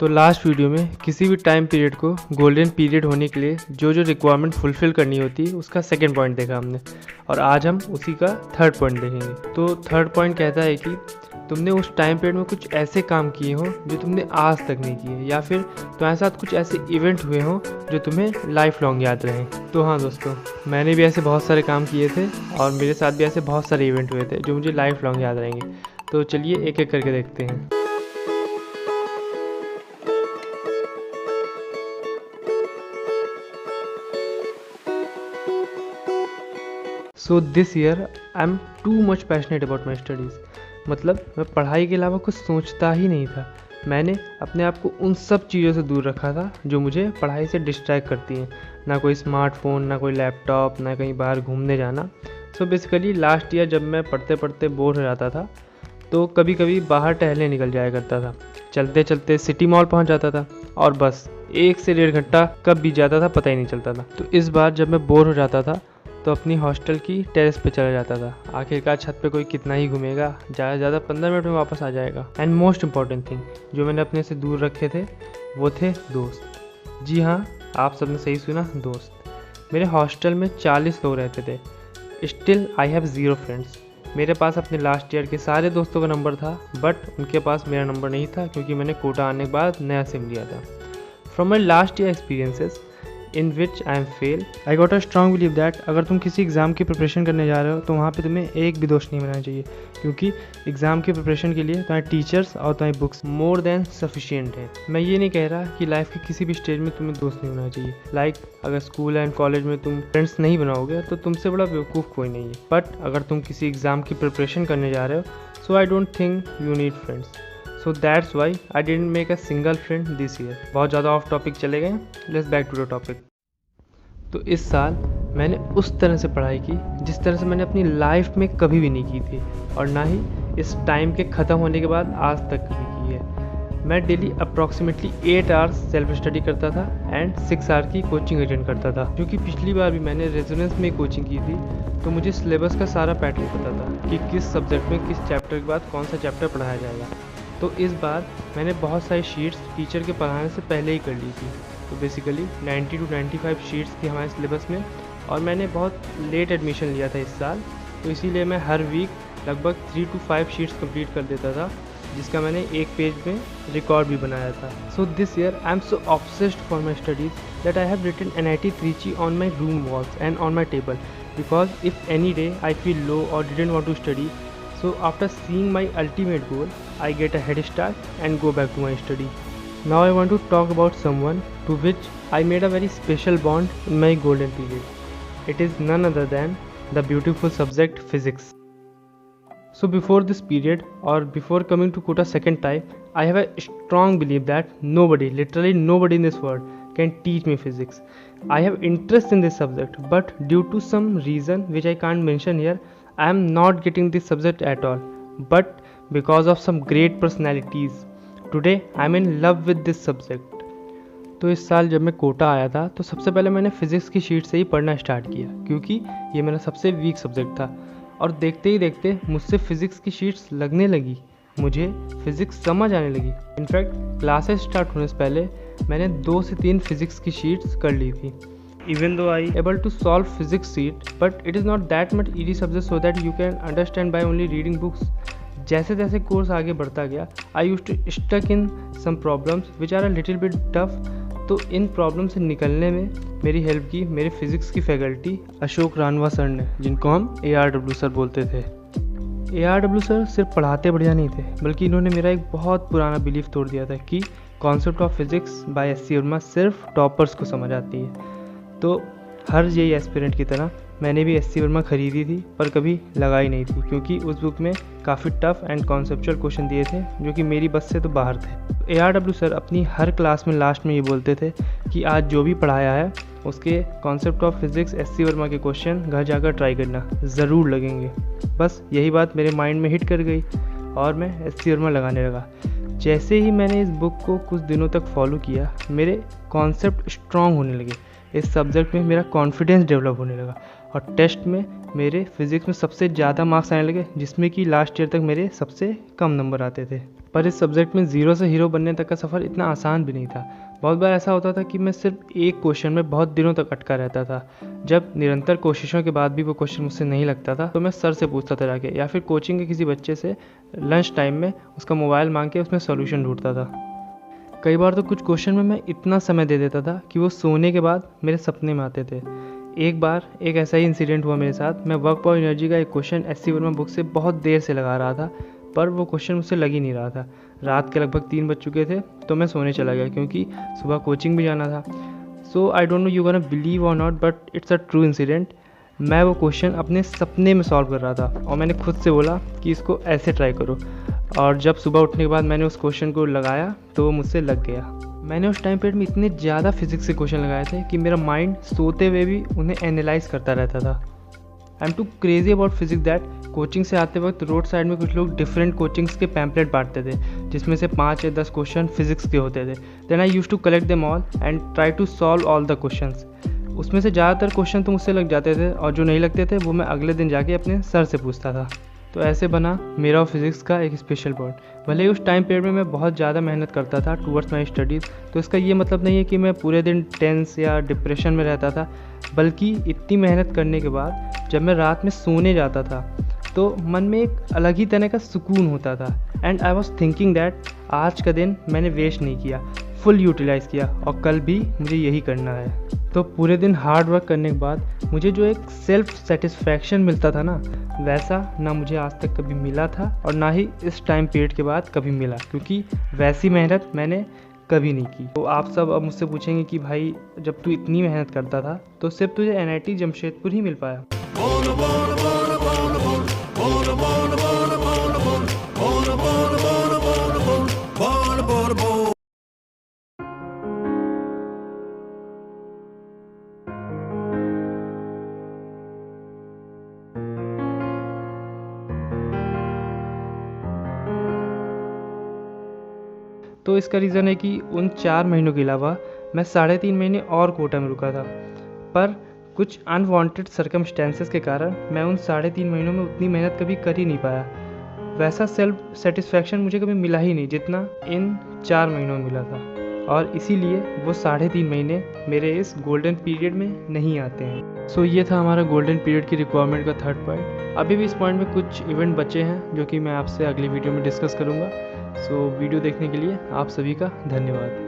तो last video में किसी भी टाइम पीरियड को गोल्डन पीरियड होने के लिए जो जो रिक्वायरमेंट फुलफ़िल करनी होती है उसका सेकंड पॉइंट देखा हमने, और आज हम उसी का थर्ड पॉइंट देखेंगे। तो थर्ड पॉइंट कहता है कि तुमने उस टाइम पीरियड में कुछ ऐसे काम किए हों जो तुमने आज तक नहीं किए, या फिर तुम्हारे साथ कुछ ऐसे इवेंट हुए हों जो तुम्हें लाइफ लॉन्ग याद रहें। तो हाँ दोस्तों, मैंने भी ऐसे बहुत सारे काम किए थे और मेरे साथ भी ऐसे बहुत सारे इवेंट हुए थे जो मुझे लाइफ लॉन्ग याद रहेंगे। तो चलिए एक एक करके देखते हैं। सो this year I am too much passionate about my studies. मतलब मैं पढ़ाई के अलावा कुछ सोचता ही नहीं था। मैंने अपने आप को उन सब चीज़ों से दूर रखा था जो मुझे पढ़ाई से डिस्ट्रैक्ट करती हैं। ना कोई स्मार्टफोन, ना कोई लैपटॉप, ना कहीं बाहर घूमने जाना। सो बेसिकली लास्ट ईयर जब मैं पढ़ते पढ़ते बोर हो जाता था तो कभी कभी बाहर टहलने निकल जाया करता था। चलते चलते सिटी मॉल पहुंच जाता था और बस 1 से 1.5 घंटा कब बीत जाता था पता ही नहीं चलता था। तो इस बार जब मैं बोर हो जाता था तो अपनी हॉस्टल की टेरेस पे चला जाता था। आखिरकार छत पे कोई कितना ही घूमेगा, ज़्यादा से ज़्यादा 15 मिनट में वापस आ जाएगा। एंड मोस्ट इम्पॉर्टेंट थिंग जो मैंने अपने से दूर रखे थे वो थे दोस्त। जी हाँ, आप सबने सही सुना, दोस्त। मेरे हॉस्टल में 40 लोग रहते थे। Still I have 0 friends. मेरे पास अपने लास्ट ईयर के सारे दोस्तों का नंबर था, बट उनके पास मेरा नंबर नहीं था क्योंकि मैंने कोटा आने के बाद नया सिम लिया था। From my last year experiences in which I am fail, I got a strong belief that अगर तुम किसी एग्ज़ाम की प्रिपरेशन करने जा रहे हो तो वहाँ पे तुम्हें एक भी दोस्त नहीं बनाना चाहिए, क्योंकि एग्ज़ाम की प्रिपरेशन के लिए तुम्हारे टीचर्स और तुम्हारी बुक्स मोर देन सफिशिएंट है। मैं ये नहीं कह रहा कि लाइफ के किसी भी स्टेज में तुम्हें दोस्त नहीं बनाना चाहिए। लाइक अगर स्कूल एंड कॉलेज में तुम फ्रेंड्स नहीं बनाओगे तो तुमसे बड़ा बेवकूफ़ कोई नहीं है। बट अगर तुम किसी एग्ज़ाम की प्रिपरेशन करने जा रहे हो so I don't think you need friends. So that's why I didn't make a single friend this year. बहुत ज़्यादा ऑफ टॉपिक चले गए, let's back to the topic. तो इस साल मैंने उस तरह से पढ़ाई की जिस तरह से मैंने अपनी लाइफ में कभी भी नहीं की थी, और ना ही इस टाइम के ख़त्म होने के बाद आज तक कभी की है। मैं daily approximately 8 hours self study करता था एंड 6 आवर की कोचिंग अटेंड करता था, क्योंकि पिछली बार भी मैंने रेजोनेंस में कोचिंग की थी तो मुझे सिलेबस का सारा पैटर्न पता था कि किस सब्जेक्ट में किस चैप्टर के बाद कौन सा चैप्टर पढ़ाया जाएगा। तो इस बार मैंने बहुत सारी शीट्स टीचर के पढ़ाने से पहले ही कर ली थी। तो बेसिकली 90 to 95 शीट्स थी हमारे सिलेबस में, और मैंने बहुत लेट एडमिशन लिया था इस साल, तो इसीलिए मैं हर वीक लगभग 3 to 5 शीट्स कंप्लीट कर देता था, जिसका मैंने एक पेज में रिकॉर्ड भी बनाया था। So this year I am so obsessed for my studies that I have written NIT Trichy on my room walls and on my table, because if any day I feel low or didn't want to study, so after seeing my ultimate goal, I get a head start and go back to my study. Now I want to talk about someone to which I made a very special bond in my golden period. It is none other than the beautiful subject physics. So before this period, or before coming to Kota second time, I have a strong belief that nobody, literally nobody in this world can teach me physics. I have interest in this subject, but due to some reason which I can't mention here, I am not getting this subject at all. But because of some great personalities, today I am in love with this subject. तो इस साल जब मैं कोटा आया था तो सबसे पहले मैंने फ़िज़िक्स की शीट से ही पढ़ना स्टार्ट किया, क्योंकि ये मेरा सबसे वीक सब्जेक्ट था। और देखते ही देखते मुझसे फ़िज़िक्स की शीट्स लगने लगी, मुझे फ़िज़िक्स समझ आने लगी। इनफैक्ट क्लासेस स्टार्ट होने से पहले मैंने 2 से 3 फ़िज़िक्स की शीट्स कर ली थी। Even though I able to solve physics sheet, but it is not that much easy subject so that you can understand by only reading books. जैसे जैसे कोर्स आगे बढ़ता गया, I used to stuck in some problems which are a little bit tough. तो इन problem से निकलने में मेरी हेल्प की मेरे फिज़िक्स की फैकल्टी अशोक रानवा सर ने, जिनको हम ARW सर बोलते थे। ARW सर सिर्फ पढ़ाते बढ़िया नहीं थे, बल्कि इन्होंने मेरा एक बहुत पुराना बिलीफ तोड़ दिया था कि concept of physics by SC Verma सिर्फ टॉपर्स को समझ आती है। तो हर जेई एस्पिरेंट की तरह मैंने भी SC वर्मा खरीदी थी, पर कभी लगाई नहीं थी, क्योंकि उस बुक में काफ़ी टफ एंड कॉन्सेप्चुअल क्वेश्चन दिए थे जो कि मेरी बस से तो बाहर थे। ARW सर अपनी हर क्लास में लास्ट में ये बोलते थे कि आज जो भी पढ़ाया है उसके concept of physics SC Verma के क्वेश्चन घर जाकर ट्राई करना, ज़रूर लगेंगे। बस यही बात मेरे माइंड में हिट कर गई और मैं SC वर्मा लगाने लगा। जैसे ही मैंने इस बुक को कुछ दिनों तक फॉलो किया, मेरे कॉन्सेप्ट स्ट्रॉन्ग होने लगे, इस सब्जेक्ट में मेरा कॉन्फिडेंस डेवलप होने लगा, और टेस्ट में मेरे फिज़िक्स में सबसे ज़्यादा मार्क्स आने लगे, जिसमें कि लास्ट ईयर तक मेरे सबसे कम नंबर आते थे। पर इस सब्जेक्ट में ज़ीरो से हीरो बनने तक का सफ़र इतना आसान भी नहीं था। बहुत बार ऐसा होता था कि मैं सिर्फ एक क्वेश्चन में बहुत दिनों तक अटका रहता था। जब निरंतर कोशिशों के बाद भी वो क्वेश्चन मुझसे नहीं लगता था तो मैं सर से पूछता था जाके, या फिर कोचिंग के किसी बच्चे से लंच टाइम में उसका मोबाइल मांग के उसमें सॉल्यूशन ढूंढता था। कई बार तो कुछ क्वेश्चन में मैं इतना समय दे देता था कि वो सोने के बाद मेरे सपने में आते थे। एक बार एक ऐसा ही इंसिडेंट हुआ मेरे साथ। मैं वर्क फॉर एनर्जी का एक question S C Verma book से बहुत देर से लगा रहा था, पर वो क्वेश्चन मुझसे लग ही नहीं रहा था। रात के लगभग 3 बज चुके थे तो मैं सोने चला गया क्योंकि सुबह कोचिंग भी जाना था। So I don't know you gonna believe or not, but it's a true incident. मैं वो क्वेश्चन अपने सपने में सॉल्व कर रहा था और मैंने खुद से बोला कि इसको ऐसे ट्राई करो, और जब सुबह उठने के बाद मैंने उस क्वेश्चन को लगाया तो वो मुझसे लग गया। मैंने उस टाइम पीरियड में इतने ज़्यादा फिजिक्स के क्वेश्चन लगाए थे कि मेरा माइंड सोते हुए भी उन्हें एनालाइज करता रहता था। I am too crazy about physics that coaching से आते वक्त रोड साइड में कुछ लोग डिफरेंट कोचिंग्स के पैम्पलेट बांटते थे, जिसमें से 5 या 10 क्वेश्चन फिजिक्स के होते थे। Then I used to collect them all and try to solve all the questions. उसमें से ज़्यादातर क्वेश्चन तो मुझसे लग जाते थे और जो नहीं लगते थे वो मैं अगले दिन जाके अपने सर से पूछता था। तो ऐसे बना मेरा और फिज़िक्स का एक स्पेशल बॉन्ड। भले ही उस टाइम पीरियड में मैं बहुत ज़्यादा मेहनत करता था टूवर्ड्स माई स्टडीज़, तो इसका ये मतलब नहीं है कि मैं पूरे दिन टेंस या डिप्रेशन में रहता था, बल्कि इतनी मेहनत करने के बाद जब मैं रात में सोने जाता था तो मन में एक अलग ही तरह का सुकून होता था। And I was thinking that आज का दिन मैंने वेस्ट नहीं किया, फुल यूटिलाइज़ किया, और कल भी मुझे यही करना है। तो पूरे दिन हार्ड वर्क करने के बाद मुझे जो एक सेल्फ सेटिस्फैक्शन मिलता था ना, वैसा ना मुझे आज तक कभी मिला था और ना ही इस टाइम पीरियड के बाद कभी मिला, क्योंकि वैसी मेहनत मैंने कभी नहीं की। तो आप सब अब मुझसे पूछेंगे कि भाई जब तू इतनी मेहनत करता था तो सिर्फ तुझे NIT जमशेदपुर ही मिल पाया। तो इसका रीज़न है कि उन 4 महीनों के अलावा मैं 3.5 महीने और कोटा में रुका था, पर कुछ अनवांटेड सर्कमस्टेंसेस के कारण मैं उन 3.5 महीनों में उतनी मेहनत कभी कर ही नहीं पाया। वैसा सेल्फ सेटिस्फैक्शन मुझे कभी मिला ही नहीं जितना इन 4 महीनों में मिला था, और इसीलिए वो 3.5 महीने मेरे इस गोल्डन पीरियड में नहीं आते हैं। सो ये था हमारा गोल्डन पीरियड की रिक्वायरमेंट का 3rd पॉइंट। अभी भी इस पॉइंट में कुछ इवेंट बचे हैं जो कि मैं आपसे अगली वीडियो में डिस्कस करूँगा। सो वीडियो देखने के लिए आप सभी का धन्यवाद।